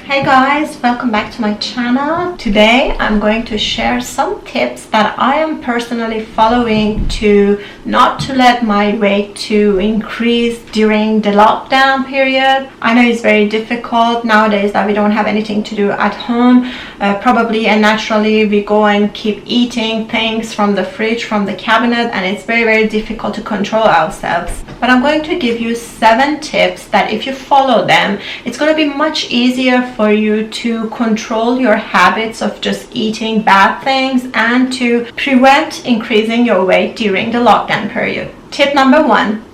Hey guys, welcome back to my channel. Today I'm going to share some tips that I am personally following to not to let my weight to increase during the lockdown period. I know it's very difficult nowadays that we don't have anything to do at home. Probably and naturally we go and keep eating things from the fridge, from the cabinet, and it's very difficult to control ourselves. But I'm going to give you 7 tips that if you follow them, it's going to be much easier for you to control your habits of just eating bad things and to prevent increasing your weight during the lockdown period. Tip number 1.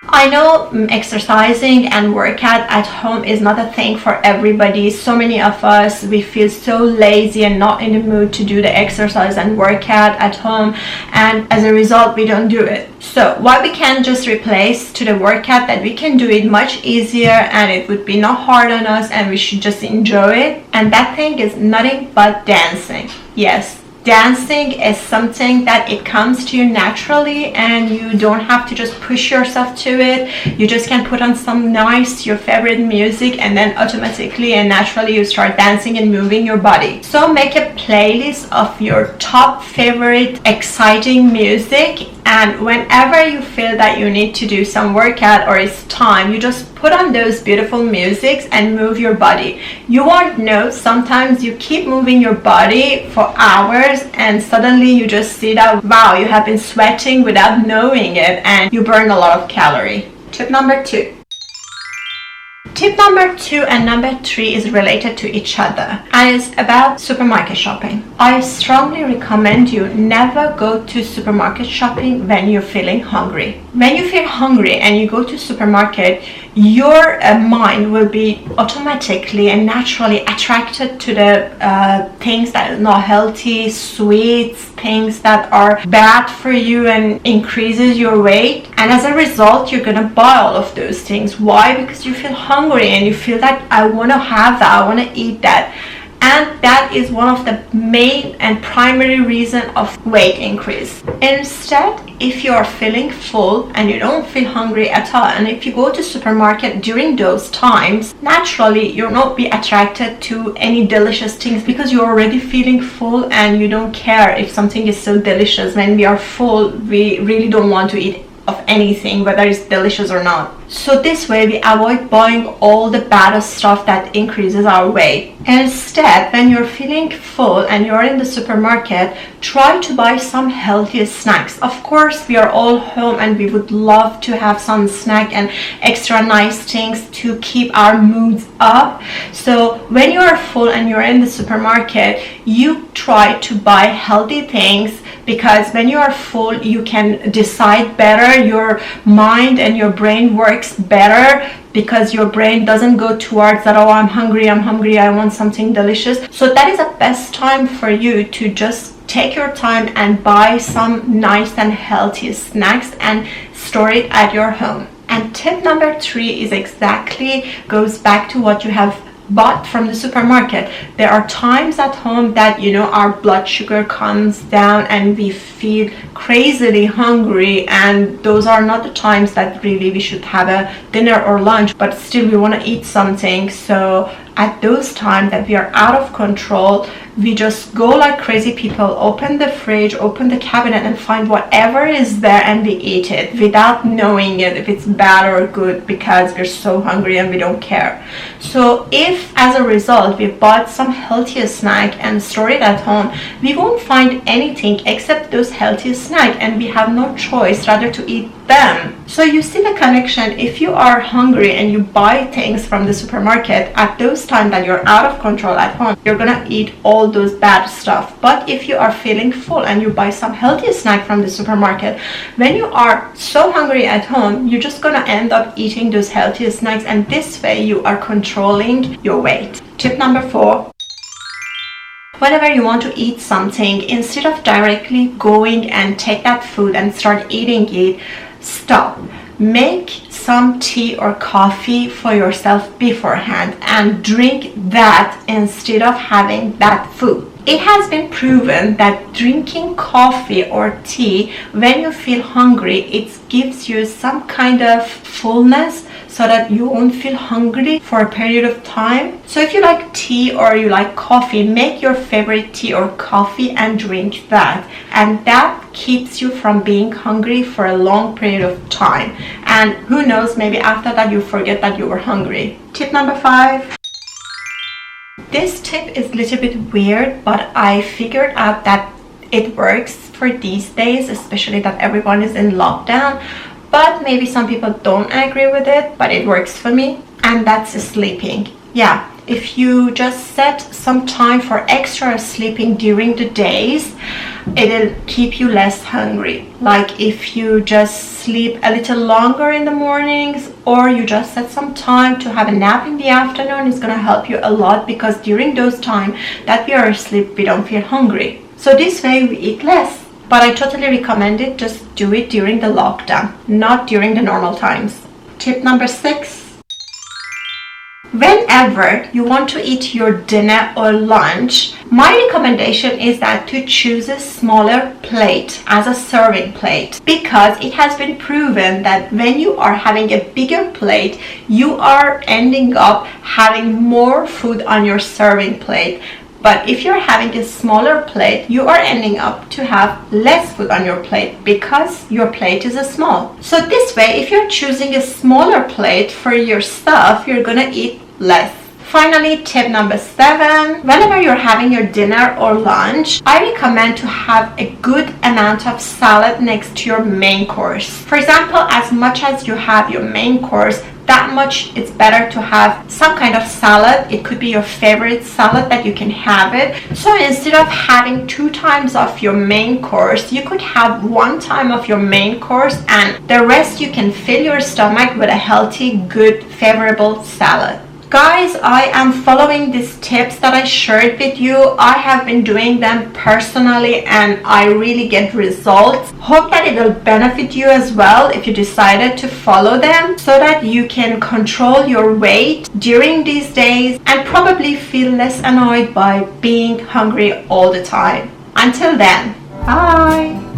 I know exercising and workout at home is not a thing for everybody. So many of us, we feel so lazy and not in the mood to do the exercise and workout at home, and as a result we don't do it. So what we can just replace to the workout, that we can do it much easier and it would be not hard on us and we should just enjoy it, and that thing is nothing but dancing. Yes, dancing is something that it comes to you naturally and you don't have to just push yourself to it. You just can put on some nice, your favorite music, and then automatically and naturally you start dancing and moving your body. So make a playlist of your top favorite exciting music, and whenever you feel that you need to do some workout or it's time, you just put on those beautiful musics and move your body. You won't know, sometimes you keep moving your body for hours and suddenly you just see that, wow, you have been sweating without knowing it and you burn a lot of calorie. Tip number 2. Tip number 2 and number 3 is related to each other, and it's about supermarket shopping. I strongly recommend you never go to supermarket shopping when you're feeling hungry. When you feel hungry and you go to supermarket, your mind will be automatically and naturally attracted to the things that are not healthy, sweets, things that are bad for you and increases your weight, and as a result you're gonna buy all of those things. Why? Because you feel hungry and you feel like, I want to have that, I want to eat that, and that is one of the main and primary reason of weight increase. Instead, if you are feeling full and you don't feel hungry at all, and if you go to supermarket during those times, naturally you'll not be attracted to any delicious things because you're already feeling full and you don't care if something is so delicious. When we are full, we really don't want to eat of anything, whether it's delicious or not. So this way we avoid buying all the bad stuff that increases our weight. Instead, when you're feeling full and you're in the supermarket, try to buy some healthy snacks. Of course, we are all home and we would love to have some snack and extra nice things to keep our moods up. So when you are full and you're in the supermarket, you try to buy healthy things, because when you are full you can decide better. Your mind and your brain works better because your brain doesn't go towards that, oh, I'm hungry, I want something delicious. So that is the best time for you to just take your time and buy some nice and healthy snacks and store it at your home. And tip number 3 is exactly goes back to what you have bought from the supermarket. There are times at home that, you know, our blood sugar comes down and we feel crazily hungry, and those are not the times that really we should have a dinner or lunch, but still we want to eat something. So at those times that we are out of control, we just go like crazy people, open the fridge, open the cabinet and find whatever is there and we eat it without knowing it if it's bad or good, because we're so hungry and we don't care. So if as a result we bought some healthier snack and store it at home, we won't find anything except those healthy snacks and we have no choice rather to eat them. So you see the connection. If you are hungry and you buy things from the supermarket, at those times that you're out of control at home, you're gonna eat all those bad stuff. But if you are feeling full and you buy some healthy snack from the supermarket, when you are so hungry at home, you're just gonna end up eating those healthy snacks, and this way you are controlling your weight. Tip number 4. Whenever you want to eat something, instead of directly going and take that food and start eating it, stop. Make some tea or coffee for yourself beforehand and drink that instead of having that food. It has been proven that drinking coffee or tea when you feel hungry, it gives you some kind of fullness, so that you won't feel hungry for a period of time. So if you like tea or you like coffee, make your favorite tea or coffee and drink that, and that keeps you from being hungry for a long period of time. And who knows, maybe after that you forget that you were hungry. Tip number 5. This tip is a little bit weird, but I figured out that it works for these days, especially that everyone is in lockdown. But maybe some people don't agree with it, but it works for me, and that's sleeping. Yeah, if you just set some time for extra sleeping during the days, it'll keep you less hungry. Like if you just sleep a little longer in the mornings, or you just set some time to have a nap in the afternoon, it's gonna help you a lot, because during those times that we are asleep, we don't feel hungry. So this way we eat less. But I totally recommend it. Just do it during the lockdown, not during the normal times. Tip number 6. Whenever you want to eat your dinner or lunch, my recommendation is that to choose a smaller plate as a serving plate, because it has been proven that when you are having a bigger plate, you are ending up having more food on your serving plate. But if you're having a smaller plate, you are ending up to have less food on your plate because your plate is small. So this way, if you're choosing a smaller plate for your stuff, you're gonna eat less. Finally, tip number 7. Whenever you're having your dinner or lunch, I recommend to have a good amount of salad next to your main course. For example, as much as you have your main course, that much it's better to have some kind of salad. It could be your favorite salad that you can have it. So instead of having 2 times of your main course, you could have 1 time of your main course, and the rest you can fill your stomach with a healthy, good, favorable salad. Guys, I am following these tips that I shared with you. I have been doing them personally and I really get results. Hope that it will benefit you as well if you decided to follow them, so that you can control your weight during these days and probably feel less annoyed by being hungry all the time. Until then, bye!